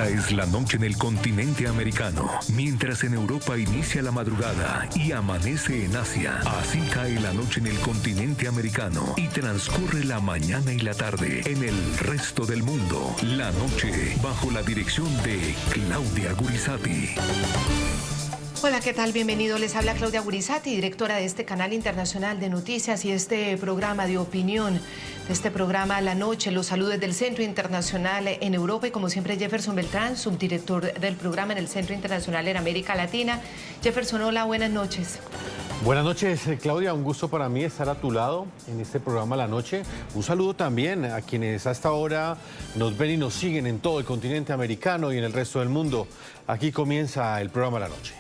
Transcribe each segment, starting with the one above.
Es la noche en el continente americano, mientras en Europa inicia la madrugada y amanece en Asia. Así cae la noche en el continente americano y transcurre la mañana y la tarde en el resto del mundo. La noche bajo la dirección de Claudia Gurizati. Hola, ¿qué tal? Bienvenido. Les habla Claudia Gurizati, directora de este canal internacional de noticias y este programa de opinión, de este programa La Noche. Los saludos desde el Centro Internacional en Europa y como siempre Jefferson Beltrán, subdirector del programa en el Centro Internacional en América Latina. Jefferson, hola, buenas noches. Buenas noches, Claudia. Un gusto para mí estar a tu lado en este programa La Noche. Un saludo también a quienes hasta ahora nos ven y nos siguen en todo el continente americano y en el resto del mundo. Aquí comienza el programa La Noche.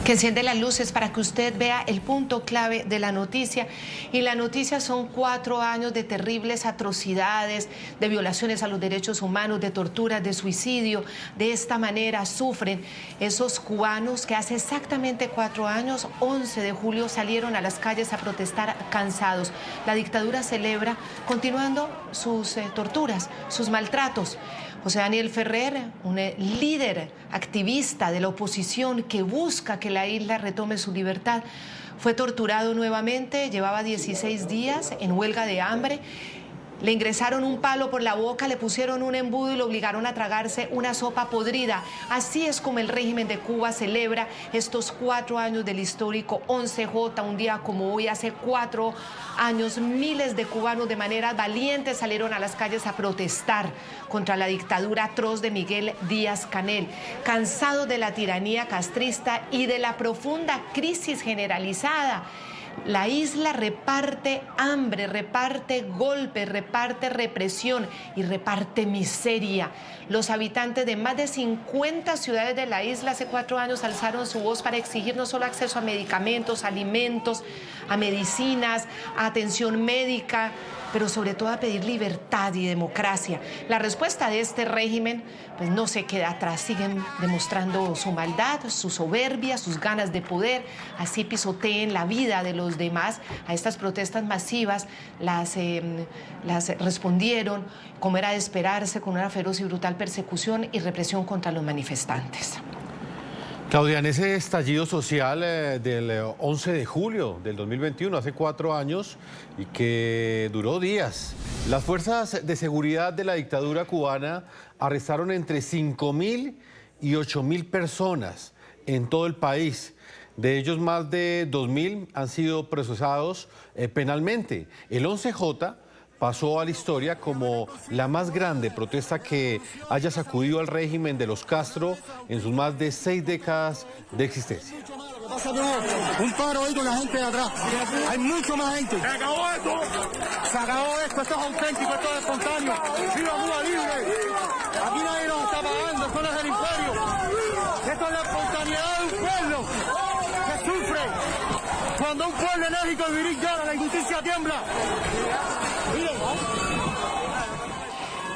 Que enciende las luces para que usted vea el punto clave de la noticia. Y la noticia son 4 años de terribles atrocidades, de violaciones a los derechos humanos, de torturas, de suicidio. De esta manera sufren esos cubanos que hace exactamente 4 años, 11 de julio, salieron a las calles a protestar cansados. La dictadura celebra continuando sus torturas, sus maltratos. José Daniel Ferrer, un líder activista de la oposición que busca que la isla retome su libertad, fue torturado nuevamente, llevaba 16 días en huelga de hambre. Le ingresaron un palo por la boca, le pusieron un embudo y lo obligaron a tragarse una sopa podrida. Así es como el régimen de Cuba celebra estos 4 años del histórico 11J. Un día como hoy, hace 4 años, miles de cubanos de manera valiente salieron a las calles a protestar contra la dictadura atroz de Miguel Díaz-Canel, cansados de la tiranía castrista y de la profunda crisis generalizada. La isla reparte hambre, reparte golpes, reparte represión y reparte miseria. Los habitantes de más de 50 ciudades de la isla hace 4 años alzaron su voz para exigir no solo acceso a medicamentos, alimentos, a medicinas, a atención médica, pero sobre todo a pedir libertad y democracia. La respuesta de este régimen pues no se queda atrás, siguen demostrando su maldad, su soberbia, sus ganas de poder, así pisoteen la vida de los demás. A estas protestas masivas las respondieron, como era de esperarse, con una feroz y brutal persecución y represión contra los manifestantes. Claudia, en ese estallido social del 11 de julio del 2021, hace 4 años, y que duró días, las fuerzas de seguridad de la dictadura cubana arrestaron entre 5.000 y 8.000 personas en todo el país. De ellos, más de 2.000 han sido procesados penalmente. El 11J pasó a la historia como la más grande protesta que haya sacudido al régimen de los Castro en sus más de 6 décadas de existencia. Un paro ahí con la gente de atrás. Hay mucho más gente. Se acabó esto. Se acabó esto. Esto es auténtico, esto es espontáneo. ¡Viva Cuba libre! Aquí nadie nos está pagando, esto no es el imperio. Esto es la espontaneidad de un pueblo que sufre. Cuando un pueblo enérgico y viril llora, la injusticia tiembla.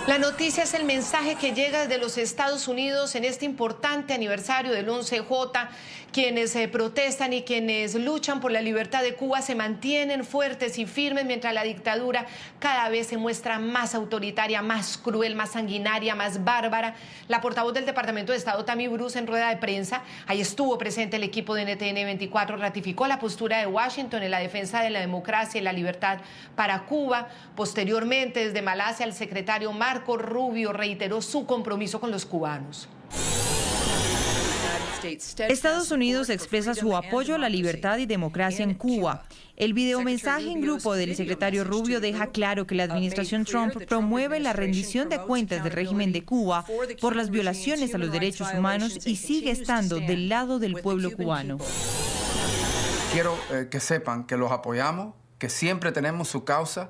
La noticia es el mensaje que llega desde los Estados Unidos en este importante aniversario del 11J. Quienes protestan y quienes luchan por la libertad de Cuba se mantienen fuertes y firmes mientras la dictadura cada vez se muestra más autoritaria, más cruel, más sanguinaria, más bárbara. La portavoz del Departamento de Estado, Tammy Bruce, en rueda de prensa, ahí estuvo presente el equipo de NTN 24, ratificó la postura de Washington en la defensa de la democracia y la libertad para Cuba. Posteriormente, desde Malasia, el secretario Marco Rubio reiteró su compromiso con los cubanos. Estados Unidos expresa su apoyo a la libertad y democracia en Cuba. El videomensaje en grupo del secretario Rubio deja claro que la administración Trump promueve la rendición de cuentas del régimen de Cuba por las violaciones a los derechos humanos y sigue estando del lado del pueblo cubano. Quiero que sepan que los apoyamos, que siempre tenemos su causa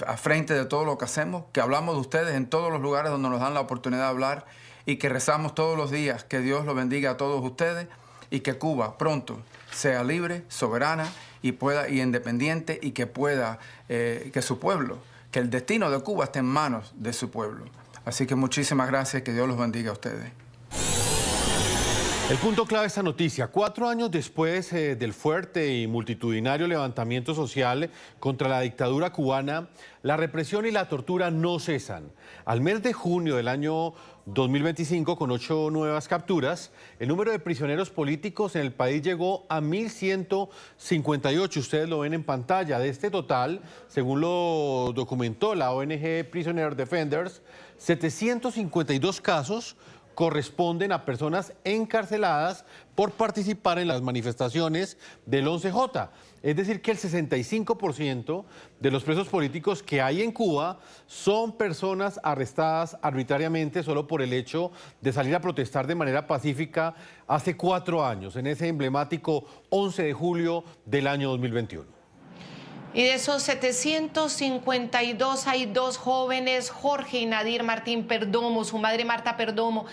a frente de todo lo que hacemos, que hablamos de ustedes en todos los lugares donde nos dan la oportunidad de hablar y que rezamos todos los días que Dios los bendiga a todos ustedes y que Cuba pronto sea libre, soberana y independiente y que pueda, que su pueblo, que el destino de Cuba esté en manos de su pueblo. Así que muchísimas gracias, que Dios los bendiga a ustedes. El punto clave de esta noticia: 4 años después del fuerte y multitudinario levantamiento social contra la dictadura cubana, la represión y la tortura no cesan. Al mes de junio del año 2025, con 8 nuevas capturas, el número de prisioneros políticos en el país llegó a 1.158. Ustedes lo ven en pantalla. De este total, según lo documentó la ONG Prisoner Defenders, 752 casos corresponden a personas encarceladas por participar en las manifestaciones del 11J. Es decir, que el 65% de los presos políticos que hay en Cuba son personas arrestadas arbitrariamente solo por el hecho de salir a protestar de manera pacífica hace 4 años, en ese emblemático 11 de julio del año 2021. Y de esos 752 hay 2 jóvenes, Jorge y Nadir Martín Perdomo. Su madre, Marta Perdomo,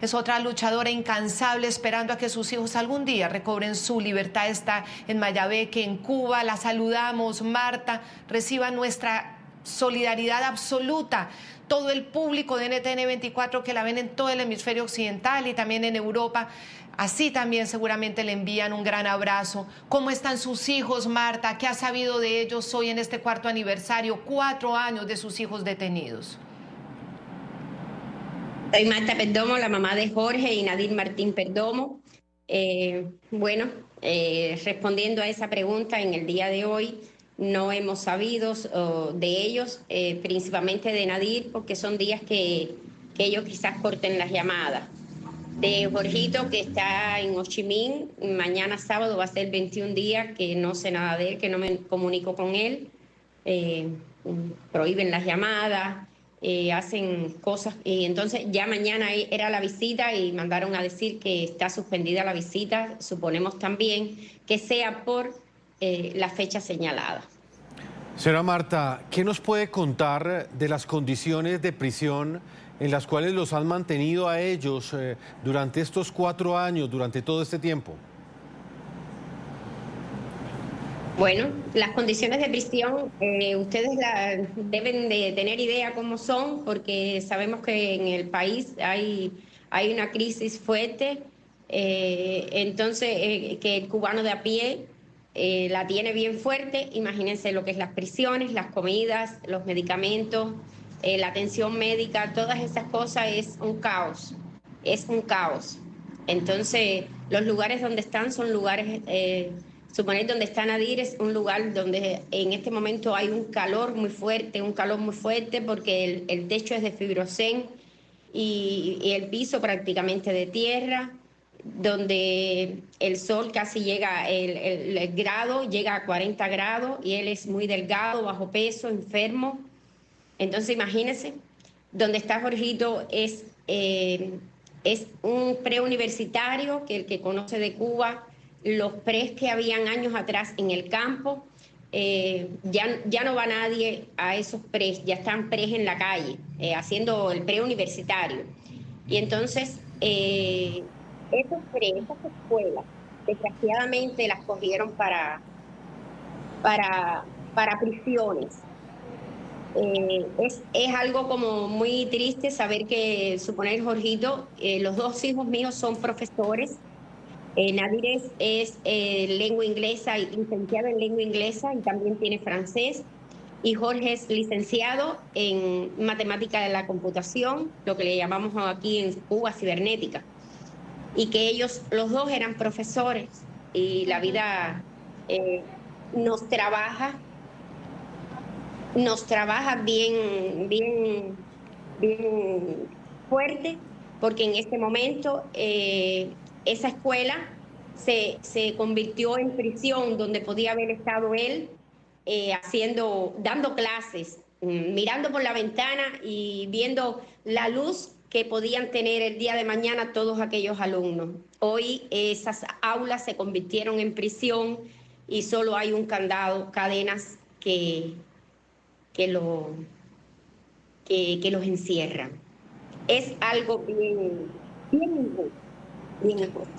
es otra luchadora incansable esperando a que sus hijos algún día recobren su libertad. Está en Mayabeque, en Cuba. La saludamos, Marta. Reciba nuestra solidaridad absoluta. Todo el público de NTN 24 que la ven en todo el hemisferio occidental y también en Europa. Así también seguramente le envían un gran abrazo. ¿Cómo están sus hijos, Marta? ¿Qué ha sabido de ellos hoy en este 4º aniversario? 4 años de sus hijos detenidos. Soy Marta Perdomo, la mamá de Jorge y Nadir Martín Perdomo. Respondiendo a esa pregunta, en el día de hoy no hemos sabido de ellos, principalmente de Nadir, porque son días que ellos quizás corten las llamadas. De Jorgito, que está en Ho Chi Minh, mañana sábado va a ser 21 días que no sé nada de él, que no me comunico con él. Prohíben las llamadas, hacen cosas. Y entonces ya mañana era la visita y mandaron a decir que está suspendida la visita. Suponemos también que sea por la fecha señalada. Señora Marta, ¿qué nos puede contar de las condiciones de prisión en las cuales los han mantenido a ellos durante estos 4 años, durante todo este tiempo? Bueno, las condiciones de prisión, ustedes deben de tener idea cómo son, porque sabemos que en el país hay una crisis fuerte, entonces que el cubano de a pie la tiene bien fuerte. Imagínense lo que es las prisiones, las comidas, los medicamentos, la atención médica, todas esas cosas es un caos, Entonces, los lugares donde están son lugares, suponer donde está Nadir es un lugar donde en este momento hay un calor muy fuerte porque el techo es de fibrocén y el piso prácticamente de tierra, donde el sol casi llega, el grado llega a 40 grados y él es muy delgado, bajo peso, enfermo. Entonces imagínense, donde está Jorgito es un preuniversitario, que el que conoce de Cuba, los pres que habían años atrás en el campo, ya no va nadie a esos pres, ya están pres en la calle, haciendo el preuniversitario. Y entonces, esos pres, esas escuelas, desgraciadamente las cogieron para prisiones. Es algo como muy triste saber que, suponer Jorgito, los 2 hijos míos son profesores. Nadir es lengua inglesa, licenciado en lengua inglesa y también tiene francés. Y Jorge es licenciado en matemática de la computación, lo que le llamamos aquí en Cuba cibernética. Y que ellos, los 2 eran profesores y la vida nos trabaja bien fuerte, porque en este momento esa escuela se convirtió en prisión donde podía haber estado él dando clases, mirando por la ventana y viendo la luz que podían tener el día de mañana todos aquellos alumnos. Hoy esas aulas se convirtieron en prisión y solo hay un candado, cadenas que los encierran. Es algo bien injusto.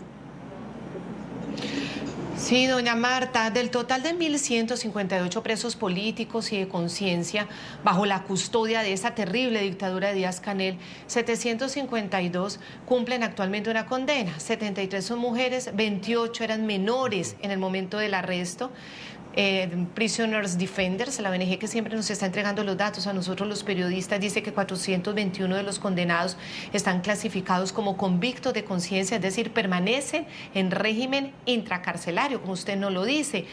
Sí, doña Marta, del total de 1.158 presos políticos y de conciencia bajo la custodia de esa terrible dictadura de Díaz-Canel, 752 cumplen actualmente una condena. 73 son mujeres, 28 eran menores en el momento del arresto. Prisoners Defenders, la ONG que siempre nos está entregando los datos a nosotros los periodistas, dice que 421 de los condenados están clasificados como convictos de conciencia, es decir, permanecen en régimen intracarcelario, como usted nos lo dice.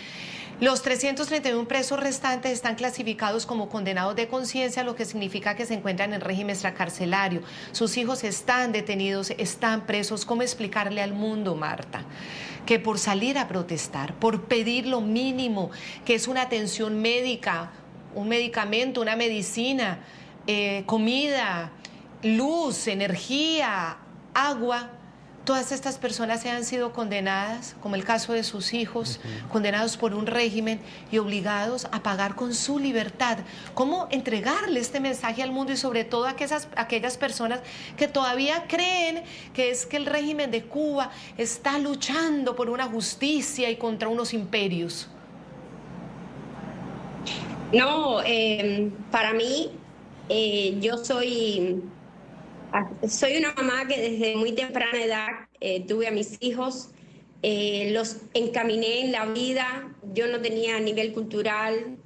Los 331 presos restantes están clasificados como condenados de conciencia, lo que significa que se encuentran en régimen extracarcelario. Sus hijos están detenidos, están presos. ¿Cómo explicarle al mundo, Marta, que por salir a protestar, por pedir lo mínimo, que es una atención médica, un medicamento, una medicina, comida, luz, energía, agua, todas estas personas han sido condenadas, como el caso de sus hijos, condenados por un régimen y obligados a pagar con su libertad? ¿Cómo entregarle este mensaje al mundo y sobre todo a aquellas personas que todavía creen que es que el régimen de Cuba está luchando por una justicia y contra unos imperios? No, para mí, yo soy una mamá que desde muy temprana edad tuve a mis hijos, los encaminé en la vida. Yo no tenía nivel cultural,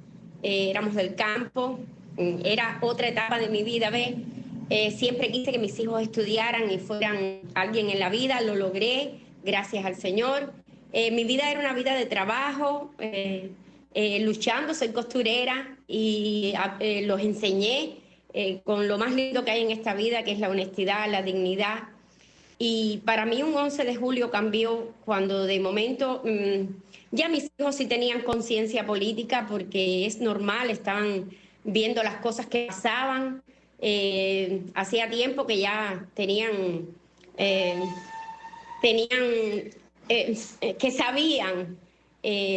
éramos del campo, era otra etapa de mi vida, ¿ves? Siempre quise que mis hijos estudiaran y fueran alguien en la vida, lo logré, gracias al Señor. Mi vida era una vida de trabajo, luchando, soy costurera y los enseñé con lo más lindo que hay en esta vida, que es la honestidad, la dignidad. Y para mí un 11 de julio cambió cuando de momento ya mis hijos sí tenían conciencia política, porque es normal, estaban viendo las cosas que pasaban. Hacía tiempo que ya tenían que sabían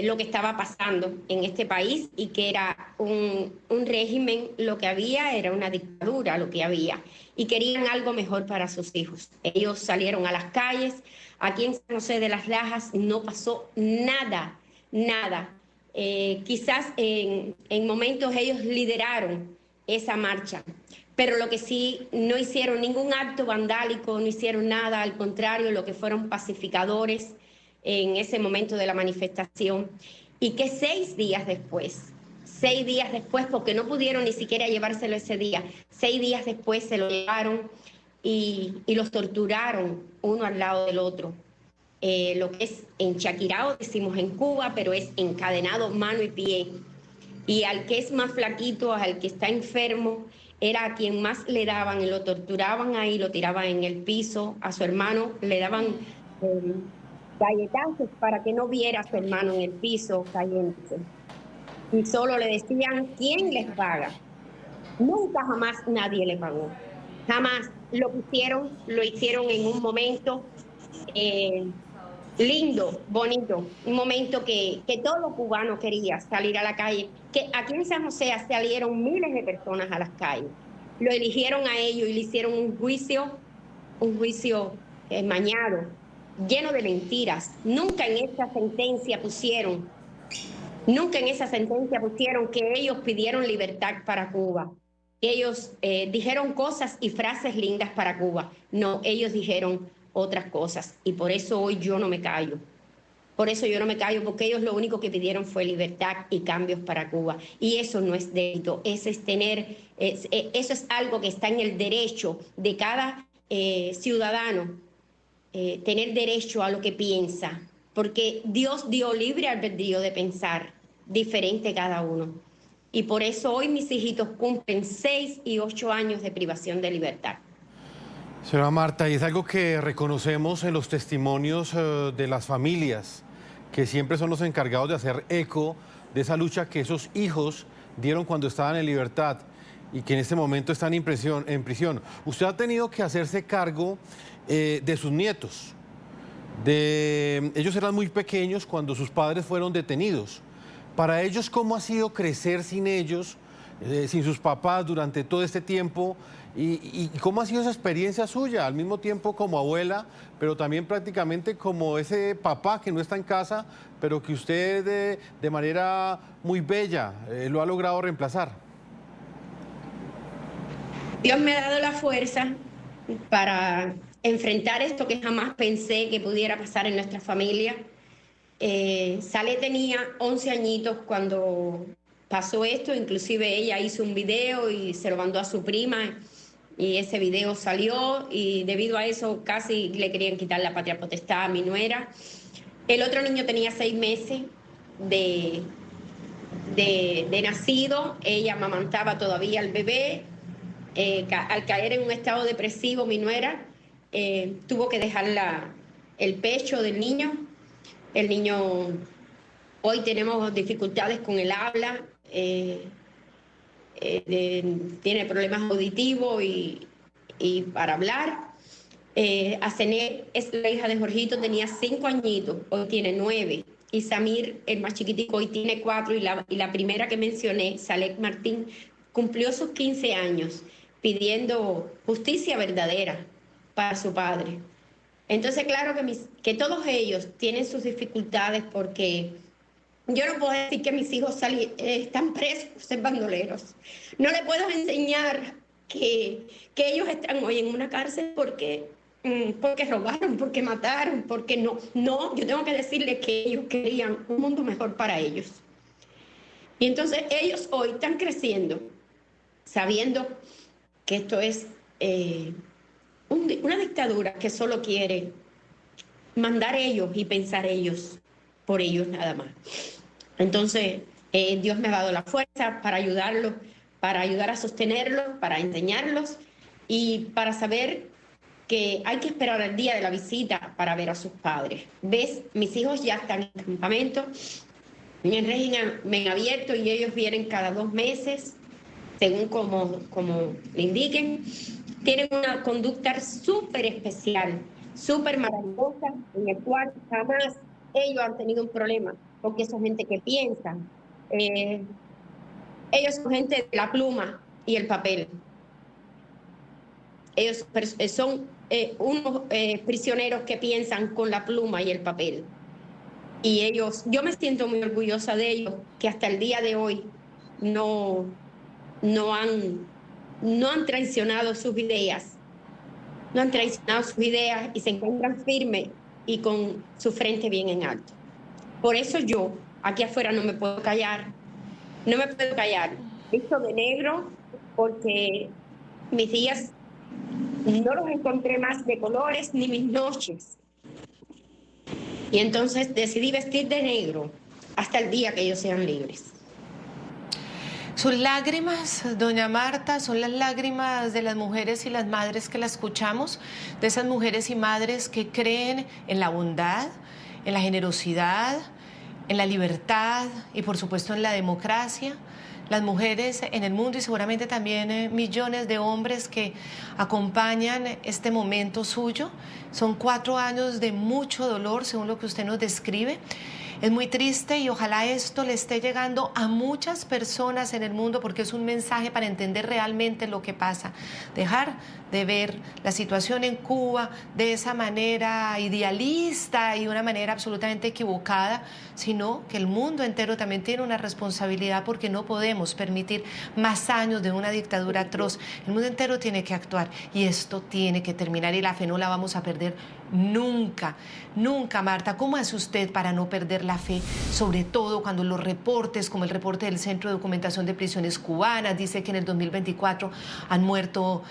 lo que estaba pasando en este país y que era un régimen, lo que había era una dictadura, lo que había, y querían algo mejor para sus hijos. Ellos salieron a las calles. Aquí en San José de las Lajas no pasó nada, nada. Quizás en momentos ellos lideraron esa marcha, pero lo que sí, no hicieron ningún acto vandálico, no hicieron nada, al contrario, lo que fueron pacificadores en ese momento de la manifestación. Y que 6 días después, porque no pudieron ni siquiera llevárselo ese día, 6 días después se lo llevaron y los torturaron uno al lado del otro. Lo que es enchaquirado, decimos en Cuba, pero es encadenado mano y pie. Y al que es más flaquito, al que está enfermo, era a quien más le daban y lo torturaban ahí, lo tiraban en el piso. A su hermano le daban galletazos para que no viera a su hermano en el piso cayéndose. Y solo le decían, ¿quién les paga? Nunca jamás nadie le pagó. Jamás. Lo hicieron en un momento lindo, bonito, un momento que todo cubano quería salir a la calle. Que aquí en San José salieron miles de personas a las calles. Lo eligieron a ellos y le hicieron un juicio mañado, lleno de mentiras. Nunca en esa sentencia pusieron que ellos pidieron libertad para Cuba. Ellos dijeron cosas y frases lindas para Cuba. No, ellos dijeron otras cosas. Y por eso hoy yo no me callo. Porque ellos lo único que pidieron fue libertad y cambios para Cuba. Y eso no es delito, eso es algo que está en el derecho de cada ciudadano, tener derecho a lo que piensa. Porque Dios dio libre albedrío de pensar diferente cada uno. Y por eso hoy mis hijitos cumplen 6 y 8 años de privación de libertad. Señora Marta, y es algo que reconocemos en los testimonios de las familias, que siempre son los encargados de hacer eco de esa lucha que esos hijos dieron cuando estaban en libertad y que en este momento están en prisión. Usted ha tenido que hacerse cargo de sus nietos. Ellos eran muy pequeños cuando sus padres fueron detenidos. Para ellos, ¿cómo ha sido crecer sin ellos, sin sus papás durante todo este tiempo. ¿Y cómo ha sido esa experiencia suya? Al mismo tiempo como abuela, pero también prácticamente como ese papá que no está en casa, pero que usted de manera muy bella lo ha logrado reemplazar. Dios me ha dado la fuerza para enfrentar esto que jamás pensé que pudiera pasar en nuestra familia. Sale tenía 11 añitos cuando pasó esto, inclusive ella hizo un video y se lo mandó a su prima y ese video salió y debido a eso casi le querían quitar la patria potestad a mi nuera. El otro niño tenía 6 meses de nacido, ella amamantaba todavía al bebé. Al caer en un estado depresivo mi nuera tuvo que dejar el pecho del niño. El niño, hoy tenemos dificultades con el habla, tiene problemas auditivos y para hablar. Asené es la hija de Jorgito, tenía 5 añitos, hoy tiene 9. Y Samir, el más chiquitico, hoy tiene 4. Y la primera que mencioné, Salek Martín, cumplió sus 15 años pidiendo justicia verdadera para su padre. Entonces, claro que todos ellos tienen sus dificultades porque yo no puedo decir que mis hijos están presos por ser bandoleros. No les puedo enseñar que ellos están hoy en una cárcel porque robaron, porque mataron, porque no. No, yo tengo que decirles que ellos querían un mundo mejor para ellos. Y entonces ellos hoy están creciendo sabiendo que esto es una dictadura que solo quiere mandar ellos y pensar ellos por ellos nada más. Entonces, Dios me ha dado la fuerza para ayudarlos, para ayudar a sostenerlos, para enseñarlos y para saber que hay que esperar el día de la visita para ver a sus padres. ¿Ves? Mis hijos ya están en campamento, en régimen abierto y ellos vienen cada 2 meses. Según como le indiquen, tienen una conducta súper especial, súper maravillosa, en el cual jamás ellos han tenido un problema, porque son gente que piensa. Ellos son gente de la pluma y el papel. Ellos son unos prisioneros que piensan con la pluma y el papel. Y ellos, yo me siento muy orgullosa de ellos, que hasta el día de hoy no han traicionado sus ideas. No han traicionado sus ideas y se encuentran firmes y con su frente bien en alto. Por eso yo, aquí afuera, no me puedo callar. No me puedo callar. Visto de negro porque mis días no los encontré más de colores ni mis noches. Y entonces decidí vestir de negro hasta el día que ellos sean libres. Sus lágrimas, doña Marta, son las lágrimas de las mujeres y las madres que la escuchamos, de esas mujeres y madres que creen en la bondad, en la generosidad, en la libertad y por supuesto en la democracia. Las mujeres en el mundo y seguramente también millones de hombres que acompañan este momento suyo. Son 4 años de mucho dolor, según lo que usted nos describe. Es muy triste y ojalá esto le esté llegando a muchas personas en el mundo porque es un mensaje para entender realmente lo que pasa. Dejar de ver la situación en Cuba de esa manera idealista y una manera absolutamente equivocada, sino que el mundo entero también tiene una responsabilidad porque no podemos permitir más años de una dictadura atroz. El mundo entero tiene que actuar y esto tiene que terminar y la fe no la vamos a perder nunca, nunca, Marta. ¿Cómo hace usted para no perder la fe? Sobre todo cuando los reportes, como el reporte del Centro de Documentación de Prisiones Cubanas, dice que en el 2024 han muerto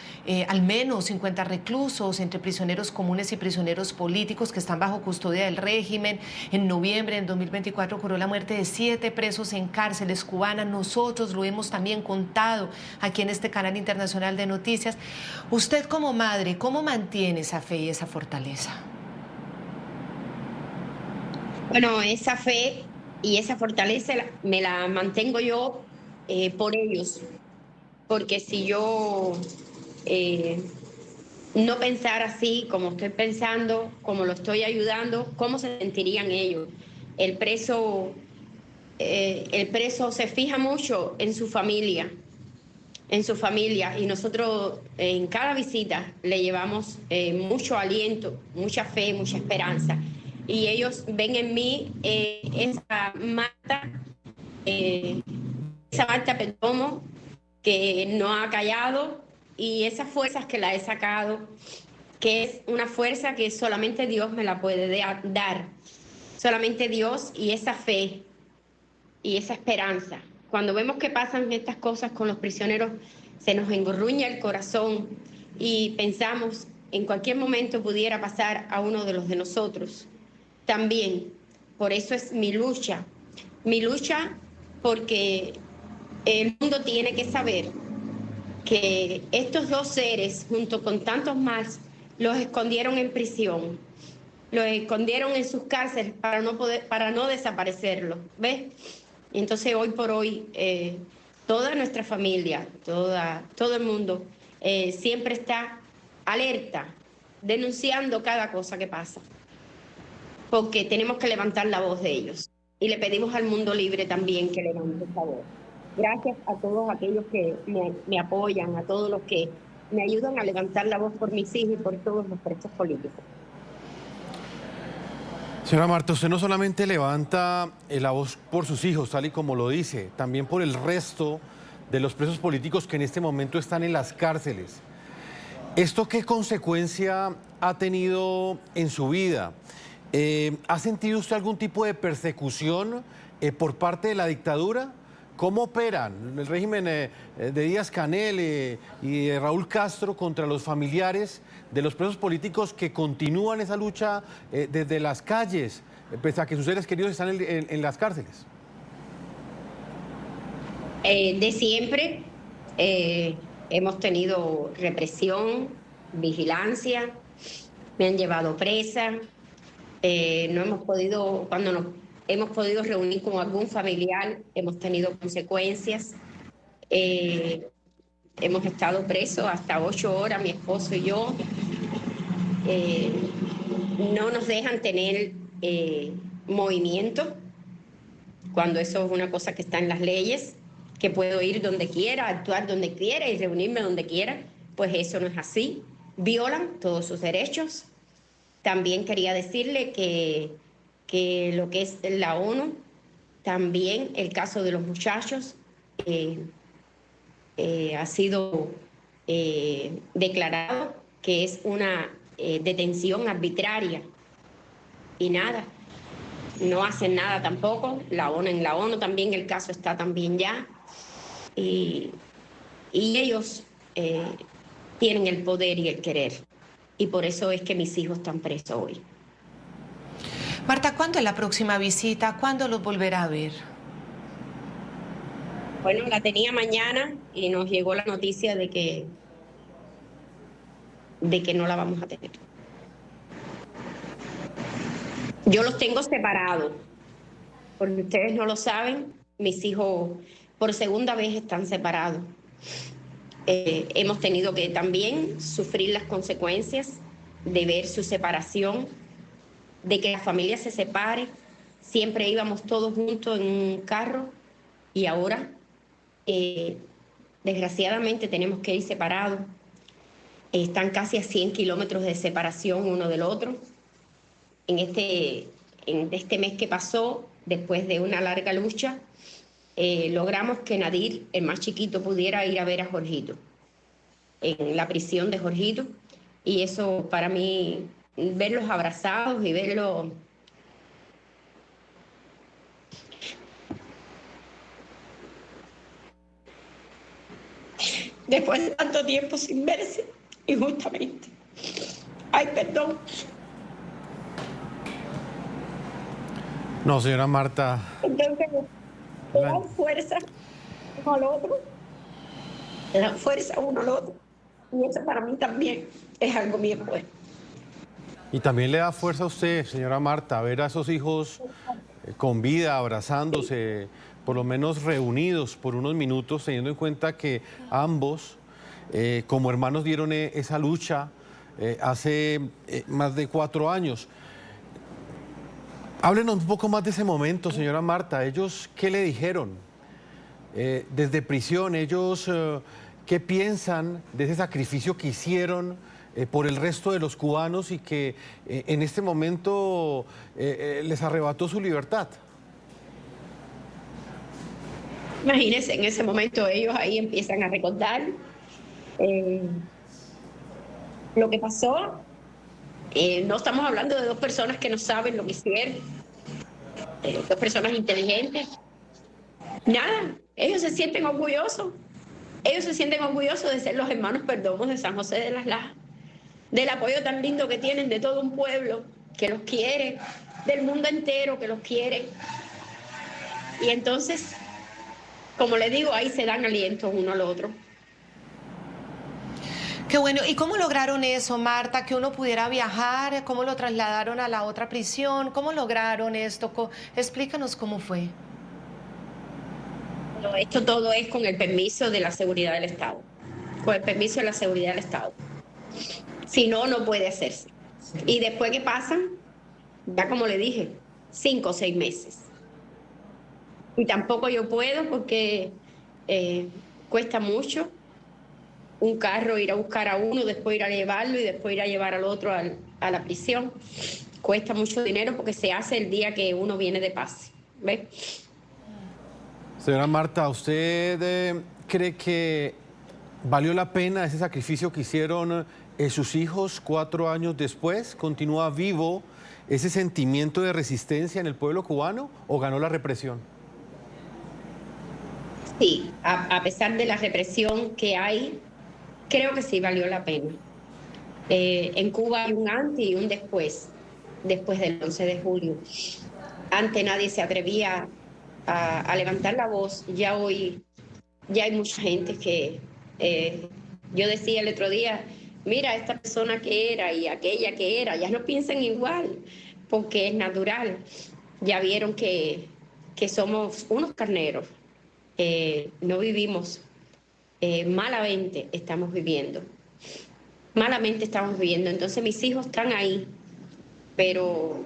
al menos 50 reclusos entre prisioneros comunes y prisioneros políticos que están bajo custodia del régimen. En noviembre del 2024 ocurrió la muerte de 7 presos en cárceles cubanas. Nosotros lo hemos también contado aquí en este canal internacional de noticias. Usted como madre, ¿cómo mantiene esa fe y esa fortaleza? Bueno, esa fe y esa fortaleza me la mantengo yo por ellos, porque si yo no pensara así, como estoy pensando, como lo estoy ayudando, ¿cómo se sentirían ellos? El preso se fija mucho en su familia en su familia, y nosotros en cada visita le llevamos mucho aliento, mucha fe, mucha esperanza, y ellos ven en mí esa Marta Perdomo que no ha callado, y esas fuerzas que la he sacado, que es una fuerza que solamente Dios me la puede dar, solamente Dios, y esa fe y esa esperanza. Cuando vemos que pasan estas cosas con los prisioneros, se nos engorruña el corazón y pensamos en cualquier momento pudiera pasar a uno de los de nosotros también. Por eso es mi lucha porque el mundo tiene que saber que estos dos seres, junto con tantos más, los escondieron en prisión, los escondieron en sus cárceles para no desaparecerlos, ¿ves? Entonces hoy por hoy toda nuestra familia, todo el mundo siempre está alerta, denunciando cada cosa que pasa, porque tenemos que levantar la voz de ellos, y le pedimos al mundo libre también que levante esa voz. Gracias a todos aquellos que me apoyan, a todos los que me ayudan a levantar la voz por mis hijos y por todos los presos políticos. Señora Marta, usted no solamente levanta la voz por sus hijos, tal y como lo dice, también por el resto de los presos políticos que en este momento están en las cárceles. ¿Esto qué consecuencia ha tenido en su vida? ¿Ha sentido usted algún tipo de persecución por parte de la dictadura? ¿Cómo operan el régimen de Díaz-Canel y de Raúl Castro contra los familiares de los presos políticos que continúan esa lucha desde las calles, pese a que sus seres queridos están en las cárceles? De siempre hemos tenido represión, vigilancia, me han llevado presa, no hemos podido, cuando nos hemos podido reunir con algún familiar, hemos tenido consecuencias. Hemos estado presos hasta 8 horas, mi esposo y yo. No nos dejan tener movimiento, cuando eso es una cosa que está en las leyes, que puedo ir donde quiera, actuar donde quiera y reunirme donde quiera. Pues eso no es así. Violan todos sus derechos. También quería decirle que lo que es la ONU, también el caso de los muchachos ha sido declarado que es una detención arbitraria, y nada, no hacen nada tampoco. En la ONU también el caso está también ya, y ellos tienen el poder y el querer, y por eso es que mis hijos están presos hoy. Marta, ¿cuándo es la próxima visita? ¿Cuándo los volverá a ver? Bueno, la tenía mañana y nos llegó la noticia de que no la vamos a tener. Yo los tengo separados, porque ustedes no lo saben, mis hijos por segunda vez están separados. Hemos tenido que también sufrir las consecuencias de ver su separación, de que la familia se separe. Siempre íbamos todos juntos en un carro, y ahora desgraciadamente tenemos que ir separados. Están casi a 100 kilómetros de separación uno del otro. En este mes que pasó, después de una larga lucha, logramos que Nadir, el más chiquito, pudiera ir a ver a Jorgito en la prisión de Jorgito, y eso para mí, verlos abrazados y verlos después de tanto tiempo sin verse, injustamente. Ay, perdón. No, señora Marta. Entonces, le dan fuerza uno al otro. Le dan fuerza uno al otro. Y eso para mí también es algo bien bueno. Y también le da fuerza a usted, señora Marta, ver a esos hijos con vida, abrazándose, por lo menos reunidos por unos minutos, teniendo en cuenta que ambos, como hermanos, dieron esa lucha hace más de 4 años. Háblenos un poco más de ese momento, señora Marta. ¿Ellos qué le dijeron? Desde prisión, ellos, ¿Qué piensan de ese sacrificio que hicieron por el resto de los cubanos y que en este momento les arrebató su libertad? Imagínense, en ese momento ellos ahí empiezan a recordar lo que pasó. No estamos hablando de dos personas que no saben lo que hicieron, dos personas inteligentes. Nada, ellos se sienten orgullosos. Ellos se sienten orgullosos de ser los hermanos Perdomo de San José de las Lajas, del apoyo tan lindo que tienen de todo un pueblo que los quiere, del mundo entero que los quiere. Y entonces, como les digo, ahí se dan aliento uno al otro. Qué bueno. ¿Y cómo lograron eso, Marta? Que uno pudiera viajar, ¿cómo lo trasladaron a la otra prisión? ¿Cómo lograron esto? Explícanos cómo fue. Esto todo es con el permiso de la seguridad del Estado. Con el permiso de la seguridad del Estado. Si no, no puede hacerse. Y después que pasan, ya como le dije, 5 o 6 meses. Y tampoco yo puedo porque cuesta mucho un carro ir a buscar a uno, después ir a llevarlo y después ir a llevar al otro a la prisión. Cuesta mucho dinero porque se hace el día que uno viene de pase. ¿Ves? Señora Marta, ¿usted cree que valió la pena ese sacrificio que hicieron sus hijos 4 años después? ¿Continúa vivo ese sentimiento de resistencia en el pueblo cubano o ganó la represión? Sí, a pesar de la represión que hay, creo que sí valió la pena. En Cuba hay un antes y un después del 11 de julio. Antes nadie se atrevía a levantar la voz. Ya hoy ya hay mucha gente que... yo decía el otro día, mira, esta persona que era y aquella que era, ya no piensan igual, porque es natural. Ya vieron que somos unos carneros. No vivimos, malamente estamos viviendo. Malamente estamos viviendo. Entonces mis hijos están ahí, pero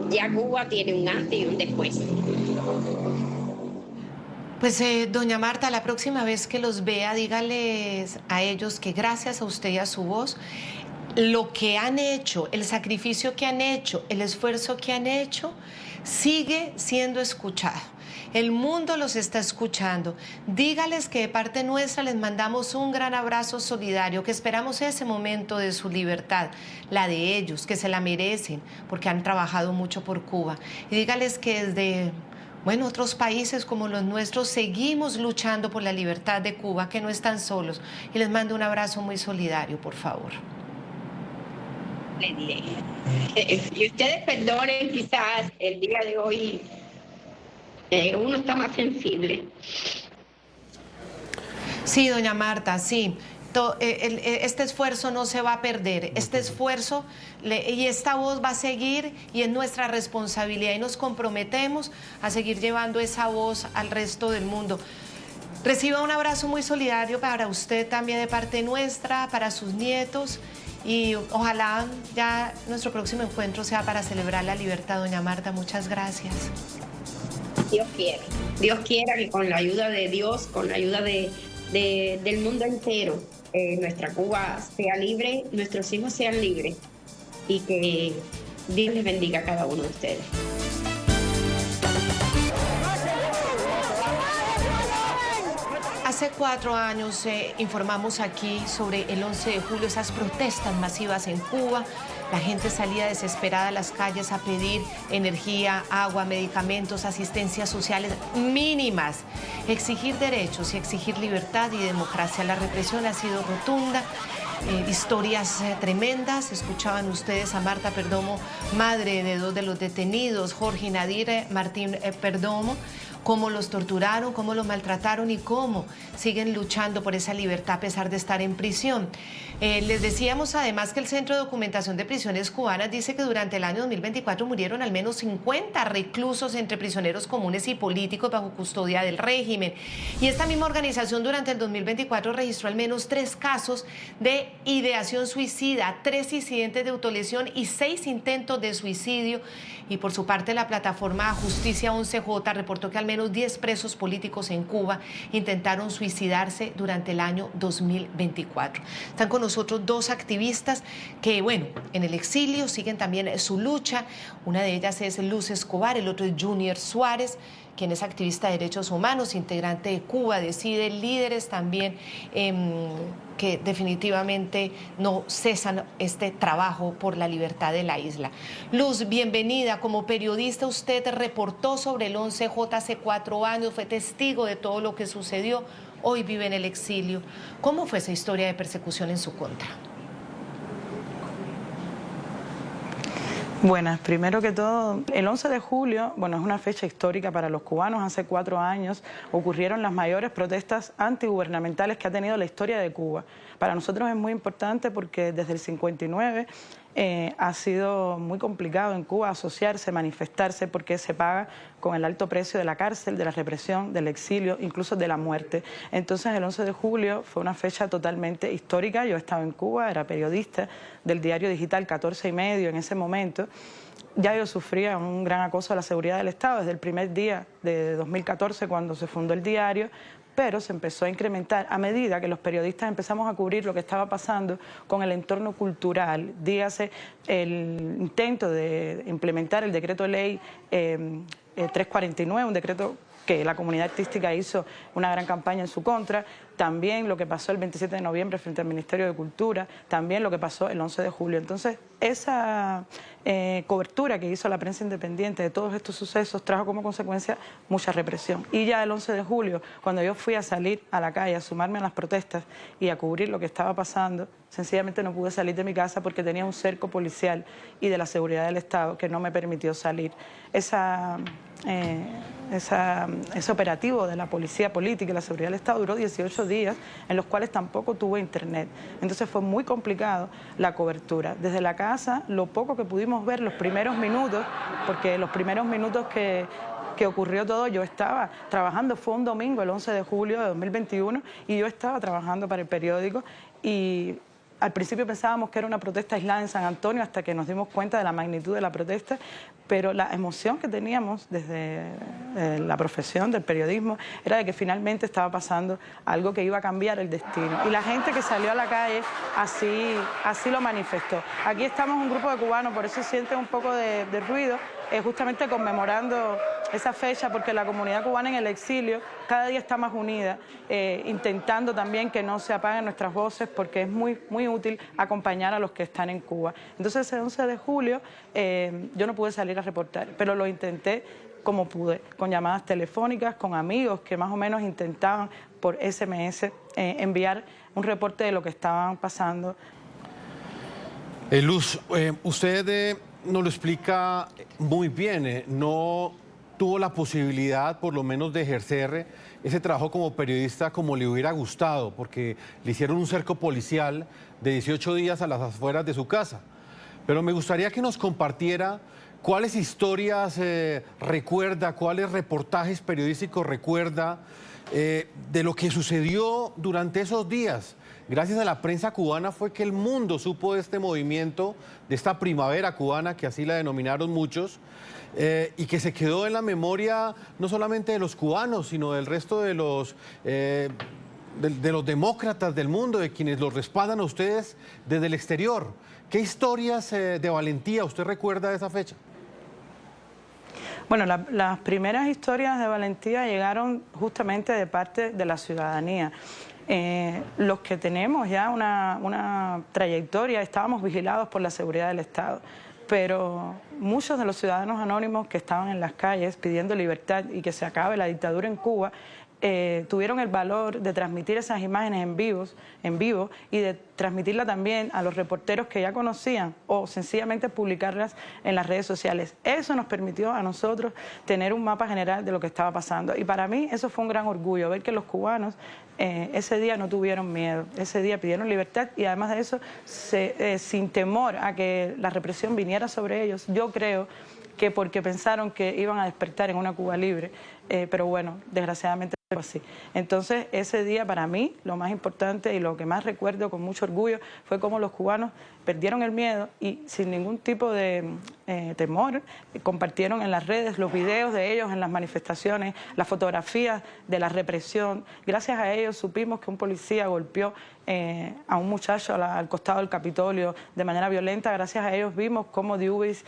ya Cuba tiene un antes y un después. Pues doña Marta, la próxima vez que los vea, dígales a ellos que gracias a usted y a su voz, lo que han hecho, el sacrificio que han hecho, el esfuerzo que han hecho, sigue siendo escuchado. El mundo los está escuchando. Dígales que de parte nuestra les mandamos un gran abrazo solidario, que esperamos ese momento de su libertad, la de ellos, que se la merecen, porque han trabajado mucho por Cuba. Y dígales que desde... bueno, otros países como los nuestros seguimos luchando por la libertad de Cuba, que no están solos. Y les mando un abrazo muy solidario, por favor. Les diré. Y ustedes perdonen quizás el día de hoy, uno está más sensible. Sí, doña Marta, sí. Este esfuerzo no se va a perder, este esfuerzo y esta voz va a seguir y es nuestra responsabilidad y nos comprometemos a seguir llevando esa voz al resto del mundo. Reciba un abrazo muy solidario para usted también de parte nuestra, para sus nietos y ojalá ya nuestro próximo encuentro sea para celebrar la libertad, doña Marta. Muchas gracias. Dios quiera que con la ayuda de Dios, con la ayuda del mundo entero, nuestra Cuba sea libre, nuestros hijos sean libres y que Dios les bendiga a cada uno de ustedes. Hace 4 años informamos aquí sobre el 11 de julio, esas protestas masivas en Cuba. La gente salía desesperada a las calles a pedir energía, agua, medicamentos, asistencias sociales mínimas, exigir derechos y exigir libertad y democracia. La represión ha sido rotunda. Historias tremendas. Escuchaban ustedes a Marta Perdomo, madre de 2 de los detenidos, Jorge y Nadir Martín Perdomo, cómo los torturaron, cómo los maltrataron y cómo siguen luchando por esa libertad a pesar de estar en prisión. Les decíamos además que el Centro de Documentación de Prisiones Cubanas dice que durante el año 2024 murieron al menos 50 reclusos entre prisioneros comunes y políticos bajo custodia del régimen. Y esta misma organización durante el 2024 registró al menos 3 casos de ideación suicida, 3 incidentes de autolesión y 6 intentos de suicidio Y por su parte, la plataforma Justicia 11J reportó que al menos 10 presos políticos en Cuba intentaron suicidarse durante el año 2024. Están con nosotros dos activistas que, bueno, en el exilio siguen también su lucha. Una de ellas es Luz Escobar, el otro es Junior Suárez, quien es activista de derechos humanos, integrante de Cuba Decide, líderes también que definitivamente no cesan este trabajo por la libertad de la isla. Luz, bienvenida. Como periodista, usted reportó sobre el 11J hace 4 años, fue testigo de todo lo que sucedió, hoy vive en el exilio. ¿Cómo fue esa historia de persecución en su contra? Buenas, primero que todo, el 11 de julio, bueno, es una fecha histórica para los cubanos. Hace 4 años ocurrieron las mayores protestas antigubernamentales que ha tenido la historia de Cuba. Para nosotros es muy importante porque desde el 59 ha sido muy complicado en Cuba asociarse, manifestarse, porque se paga con el alto precio de la cárcel, de la represión, del exilio, incluso de la muerte. Entonces el 11 de julio fue una fecha totalmente histórica. Yo estaba en Cuba, era periodista del diario digital 14 y medio en ese momento. Ya yo sufría un gran acoso a la seguridad del Estado desde el primer día de 2014, cuando se fundó el diario, pero se empezó a incrementar a medida que los periodistas empezamos a cubrir lo que estaba pasando con el entorno cultural. Dígase el intento de implementar el decreto ley 349, un decreto que la comunidad artística hizo una gran campaña en su contra, también lo que pasó el 27 de noviembre frente al Ministerio de Cultura, también lo que pasó el 11 de julio. Entonces, esa cobertura que hizo la prensa independiente de todos estos sucesos trajo como consecuencia mucha represión. Y ya el 11 de julio, cuando yo fui a salir a la calle, a sumarme a las protestas y a cubrir lo que estaba pasando, sencillamente no pude salir de mi casa porque tenía un cerco policial y de la seguridad del Estado que no me permitió salir. Ese operativo de la policía política y la seguridad del Estado duró 18 días, en los cuales tampoco tuve internet. Entonces fue muy complicado la cobertura. Desde la casa, lo poco que pudimos ver los primeros minutos, porque los primeros minutos que ocurrió todo, yo estaba trabajando, fue un domingo, el 11 de julio de 2021, y yo estaba trabajando para el periódico, y al principio pensábamos que era una protesta aislada en San Antonio hasta que nos dimos cuenta de la magnitud de la protesta, pero la emoción que teníamos desde la profesión del periodismo era de que finalmente estaba pasando algo que iba a cambiar el destino. Y la gente que salió a la calle así lo manifestó. Aquí estamos un grupo de cubanos, por eso sienten un poco de ruido, justamente conmemorando esa fecha, porque la comunidad cubana en el exilio cada día está más unida, intentando también que no se apaguen nuestras voces, porque es muy, muy útil acompañar a los que están en Cuba. Entonces, ese 11 de julio yo no pude salir a reportar, pero lo intenté como pude, con llamadas telefónicas, con amigos que más o menos intentaban por SMS enviar un reporte de lo que estaban pasando. Luz, usted nos lo explica muy bien, no tuvo la posibilidad por lo menos de ejercer ese trabajo como periodista como le hubiera gustado, porque le hicieron un cerco policial de 18 días a las afueras de su casa. Pero me gustaría que nos compartiera cuáles historias recuerda, cuáles reportajes periodísticos recuerda de lo que sucedió durante esos días. Gracias a la prensa cubana fue que el mundo supo de este movimiento, de esta primavera cubana, que así la denominaron muchos, y que se quedó en la memoria no solamente de los cubanos, sino del resto de los demócratas del mundo, de quienes los respaldan a ustedes desde el exterior. ¿Qué historias de valentía usted recuerda de esa fecha? Bueno, las primeras historias de valentía llegaron justamente de parte de la ciudadanía. Los que tenemos ya una trayectoria, estábamos vigilados por la seguridad del Estado, pero muchos de los ciudadanos anónimos que estaban en las calles pidiendo libertad y que se acabe la dictadura en Cuba, tuvieron el valor de transmitir esas imágenes en vivo y de transmitirla también a los reporteros que ya conocían o sencillamente publicarlas en las redes sociales. Eso nos permitió a nosotros tener un mapa general de lo que estaba pasando. Y para mí eso fue un gran orgullo, ver que los cubanos ese día no tuvieron miedo, ese día pidieron libertad y además de eso, sin temor a que la represión viniera sobre ellos, yo creo que porque pensaron que iban a despertar en una Cuba libre, pero bueno, desgraciadamente fue así. Entonces, ese día para mí, lo más importante y lo que más recuerdo con mucho orgullo fue cómo los cubanos perdieron el miedo y sin ningún tipo de temor, compartieron en las redes los videos de ellos en las manifestaciones, las fotografías de la represión. Gracias a ellos supimos que un policía golpeó a un muchacho al costado del Capitolio de manera violenta. Gracias a ellos vimos cómo Diubis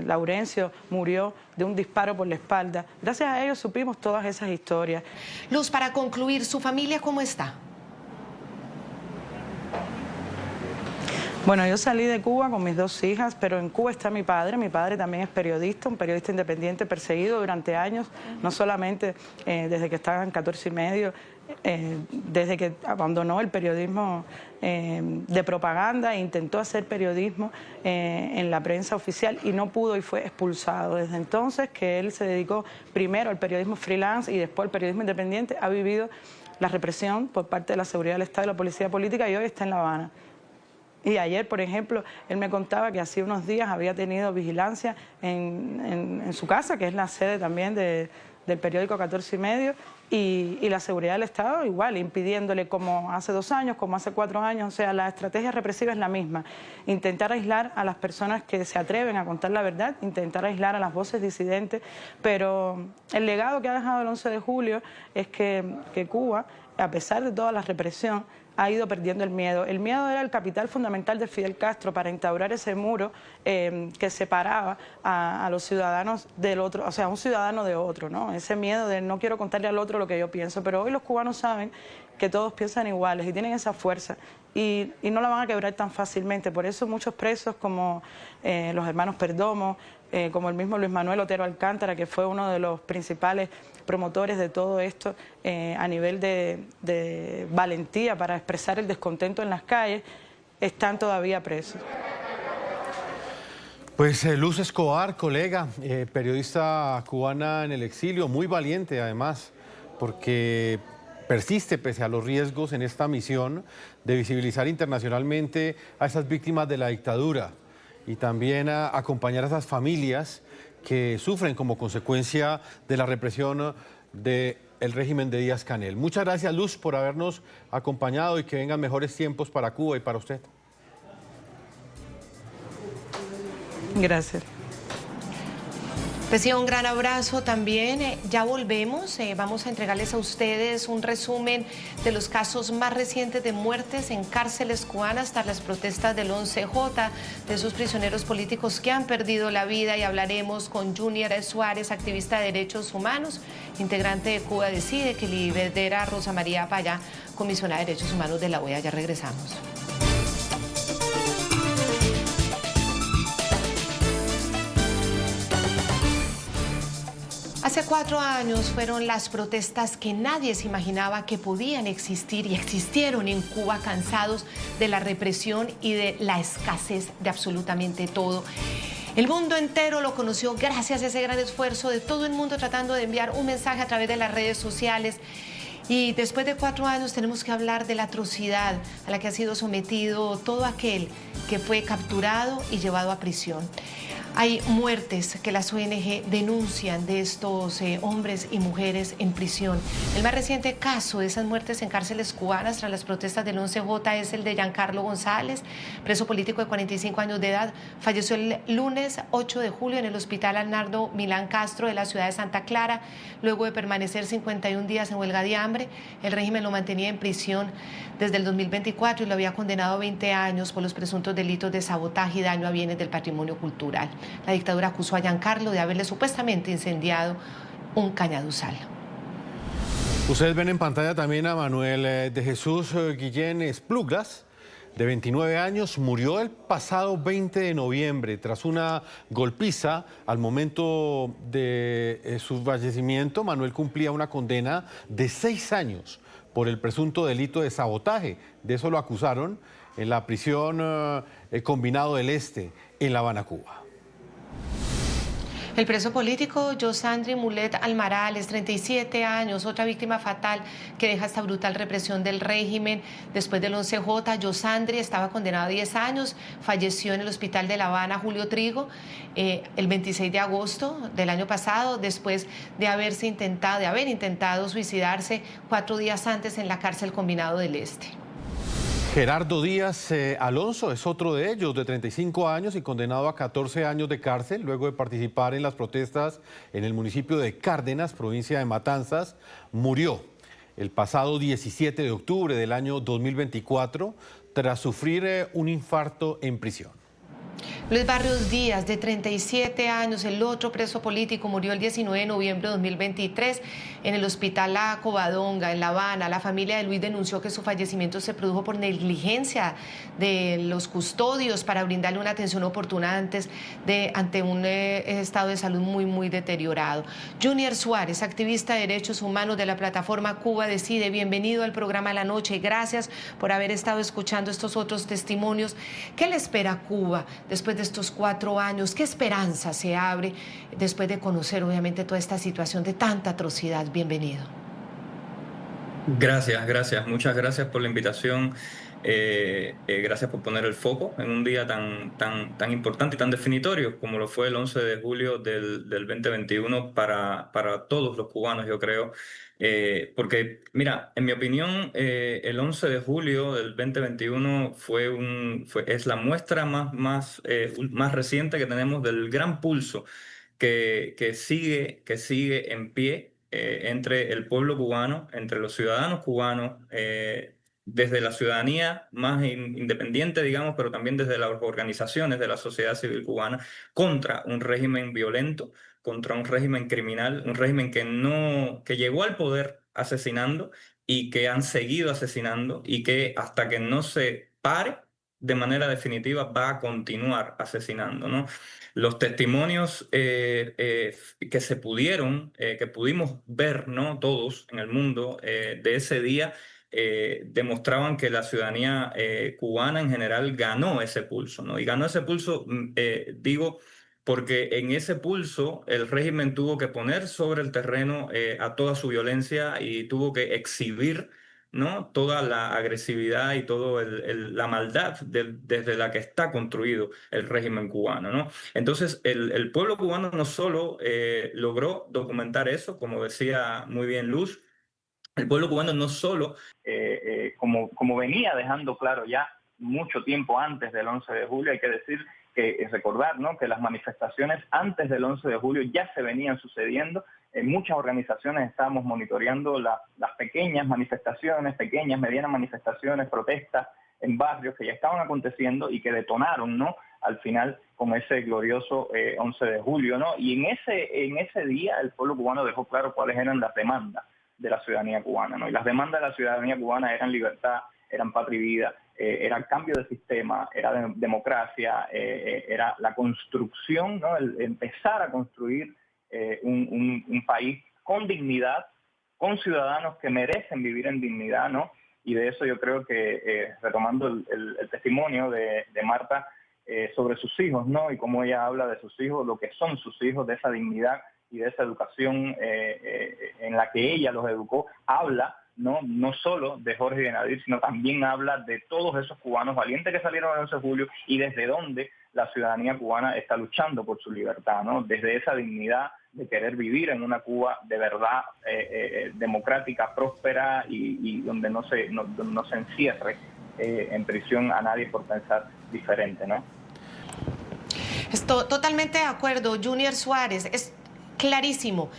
Laurencio murió de un disparo por la espalda. Gracias a ellos supimos todas esas historias. Luz, para concluir, ¿su familia cómo está? Bueno, yo salí de Cuba con mis 2 hijas, pero en Cuba está mi padre. Mi padre también es periodista, un periodista independiente perseguido durante años, no solamente desde que estaba en 14 y medio, desde que abandonó el periodismo de propaganda e intentó hacer periodismo en la prensa oficial y no pudo y fue expulsado. Desde entonces que él se dedicó primero al periodismo freelance y después al periodismo independiente, ha vivido la represión por parte de la seguridad del Estado y la policía política y hoy está en La Habana. Y ayer, por ejemplo, él me contaba que hacía unos días había tenido vigilancia en su casa, que es la sede también del periódico 14 y medio, y la seguridad del Estado igual, impidiéndole como hace 2 años, como hace 4 años. O sea, la estrategia represiva es la misma. Intentar aislar a las personas que se atreven a contar la verdad, intentar aislar a las voces disidentes, pero el legado que ha dejado el 11 de julio es que Cuba, a pesar de toda la represión, ha ido perdiendo el miedo. El miedo era el capital fundamental de Fidel Castro para instaurar ese muro que separaba a los ciudadanos del otro, o sea, un ciudadano de otro, ¿no? Ese miedo de no quiero contarle al otro lo que yo pienso. Pero hoy los cubanos saben que todos piensan iguales y tienen esa fuerza y no la van a quebrar tan fácilmente. Por eso muchos presos como los hermanos Perdomo, como el mismo Luis Manuel Otero Alcántara, que fue uno de los principales promotores de todo esto a nivel de valentía para expresar el descontento en las calles, están todavía presos. Pues Luz Escobar, colega, periodista cubana en el exilio, muy valiente además, porque persiste pese a los riesgos en esta misión de visibilizar internacionalmente a esas víctimas de la dictadura y también a acompañar a esas familias que sufren como consecuencia de la represión del régimen de Díaz-Canel. Muchas gracias, Luz, por habernos acompañado y que vengan mejores tiempos para Cuba y para usted. Gracias. Reciba un gran abrazo también. Ya volvemos. Vamos a entregarles a ustedes un resumen de los casos más recientes de muertes en cárceles cubanas tras las protestas del 11J, de esos prisioneros políticos que han perdido la vida, y hablaremos con Junior Suárez, activista de derechos humanos, integrante de Cuba Decide, que lidera a Rosa María Payá, comisionada de derechos humanos de la OEA. Ya regresamos. Hace 4 años fueron las protestas que nadie se imaginaba que podían existir y existieron en Cuba, cansados de la represión y de la escasez de absolutamente todo. El mundo entero lo conoció gracias a ese gran esfuerzo de todo el mundo tratando de enviar un mensaje a través de las redes sociales. Y después de 4 años tenemos que hablar de la atrocidad a la que ha sido sometido todo aquel que fue capturado y llevado a prisión. Hay muertes que las ONG denuncian de estos hombres y mujeres en prisión. El más reciente caso de esas muertes en cárceles cubanas tras las protestas del 11J es el de Giancarlo González, preso político de 45 años de edad. Falleció el lunes 8 de julio en el Hospital Arnaldo Milán Castro de la ciudad de Santa Clara, luego de permanecer 51 días en huelga de hambre. El régimen lo mantenía en prisión desde el 2024 y lo había condenado a 20 años por los presuntos delitos de sabotaje y daño a bienes del patrimonio cultural. La dictadura acusó a Giancarlo de haberle supuestamente incendiado un cañaduzal. Ustedes ven en pantalla también a Manuel de Jesús Guillén Espluglas, de 29 años, murió el pasado 20 de noviembre tras una golpiza. Al momento de su fallecimiento, Manuel cumplía una condena de 6 años por el presunto delito de sabotaje. De eso lo acusaron en la prisión Combinado del Este, en La Habana, Cuba. El preso político Yosandri Mulet Almarales, 37 años, otra víctima fatal que deja esta brutal represión del régimen. Después del 11J, Yosandri estaba condenado a 10 años, falleció en el hospital de La Habana Julio Trigo el 26 de agosto del año pasado, después de haber intentado suicidarse 4 días antes en la cárcel Combinado del Este. Gerardo Díaz Alonso es otro de ellos, de 35 años y condenado a 14 años de cárcel luego de participar en las protestas en el municipio de Cárdenas, provincia de Matanzas. Murió el pasado 17 de octubre del año 2024 tras sufrir un infarto en prisión. Luis Barrios Díaz, de 37 años, el otro preso político, murió el 19 de noviembre de 2023 en el hospital La Covadonga, en La Habana. La familia de Luis denunció que su fallecimiento se produjo por negligencia de los custodios para brindarle una atención oportuna ante un estado de salud muy deteriorado. Junior Suárez, activista de derechos humanos de la plataforma Cuba Decide, bienvenido al programa La Noche. Gracias por haber estado escuchando estos otros testimonios. ¿Qué le espera a Cuba después de estos 4 años? ¿Qué esperanza se abre después de conocer obviamente toda esta situación de tanta atrocidad? Bienvenido. Gracias. Muchas gracias por la invitación. Gracias por poner el foco en un día tan importante y tan definitorio como lo fue el 11 de julio del 2021 para todos los cubanos, yo creo. Porque, mira, en mi opinión, el 11 de julio del 2021 es la muestra más reciente que tenemos del gran pulso que sigue en pie entre el pueblo cubano, entre los ciudadanos cubanos, desde la ciudadanía más independiente, digamos, pero también desde las organizaciones de la sociedad civil cubana, contra un régimen violento, contra un régimen criminal, un régimen que llegó al poder asesinando y que han seguido asesinando y que hasta que no se pare de manera definitiva va a continuar asesinando, ¿no? Los testimonios que pudimos ver, ¿no?, todos en el mundo de ese día, demostraban que la ciudadanía cubana en general ganó ese pulso, ¿no? Y ganó ese pulso, digo, porque en ese pulso el régimen tuvo que poner sobre el terreno a toda su violencia y tuvo que exhibir, ¿no?, toda la agresividad y toda la maldad desde la que está construido el régimen cubano, ¿no? Entonces, el pueblo cubano no solo logró documentar eso, como decía muy bien Luz, el pueblo cubano no solo, como venía dejando claro ya mucho tiempo antes del 11 de julio, hay que decir, recordar, ¿no?, que las manifestaciones antes del 11 de julio ya se venían sucediendo. En muchas organizaciones estábamos monitoreando las pequeñas manifestaciones, pequeñas, medianas manifestaciones, protestas en barrios que ya estaban aconteciendo y que detonaron, ¿no?, al final con ese glorioso 11 de julio, ¿no? Y en ese día el pueblo cubano dejó claro cuáles eran las demandas de la ciudadanía cubana, ¿no? Y las demandas de la ciudadanía cubana eran libertad, eran patria y vida, era el cambio de sistema, era democracia, era la construcción, ¿no?, el empezar a construir un país con dignidad, con ciudadanos que merecen vivir en dignidad, ¿no? Y de eso yo creo que, retomando el testimonio de Marta sobre sus hijos, ¿no?, y cómo ella habla de sus hijos, lo que son sus hijos, de esa dignidad y de esa educación en la que ella los educó, habla no solo de Jorge y de Nadir, sino también habla de todos esos cubanos valientes que salieron el 11 de julio y desde donde la ciudadanía cubana está luchando por su libertad, ¿no? Desde esa dignidad de querer vivir en una Cuba de verdad democrática, próspera y donde no se encierre en prisión a nadie por pensar diferente, ¿no? Estoy totalmente de acuerdo, Junior Suárez, es clarísimo.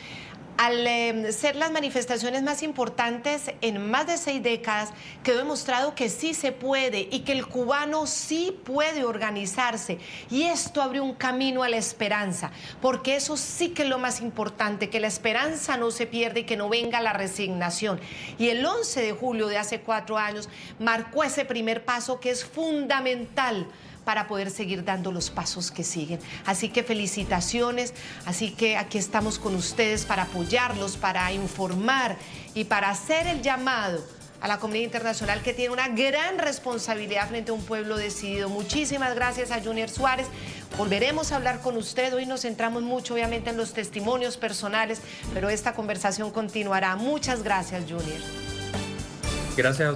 Al ser las manifestaciones más importantes en más de 6 décadas, quedó demostrado que sí se puede y que el cubano sí puede organizarse. Y esto abrió un camino a la esperanza, porque eso sí que es lo más importante, que la esperanza no se pierda y que no venga la resignación. Y el 11 de julio de hace 4 años marcó ese primer paso que es fundamental para poder seguir dando los pasos que siguen. Así que felicitaciones, así que aquí estamos con ustedes para apoyarlos, para informar y para hacer el llamado a la comunidad internacional que tiene una gran responsabilidad frente a un pueblo decidido. Muchísimas gracias a Junior Suárez. Volveremos a hablar con usted. Hoy nos centramos mucho, obviamente, en los testimonios personales, pero esta conversación continuará. Muchas gracias, Junior. Gracias a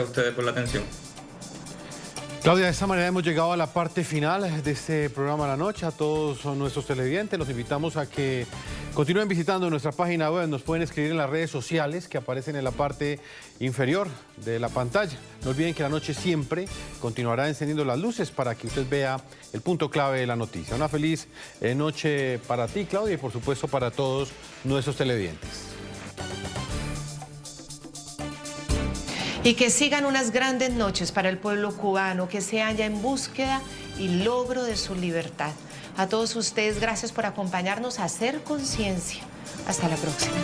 ustedes por la atención. Claudia, de esta manera hemos llegado a la parte final de este programa La Noche. A todos nuestros televidentes los invitamos a que continúen visitando nuestra página web. Nos pueden escribir en las redes sociales que aparecen en la parte inferior de la pantalla. No olviden que La Noche siempre continuará encendiendo las luces para que usted vea el punto clave de la noticia. Una feliz noche para ti, Claudia, y por supuesto para todos nuestros televidentes. Y que sigan unas grandes noches para el pueblo cubano, que se haya en búsqueda y logro de su libertad. A todos ustedes, gracias por acompañarnos a hacer conciencia. Hasta la próxima.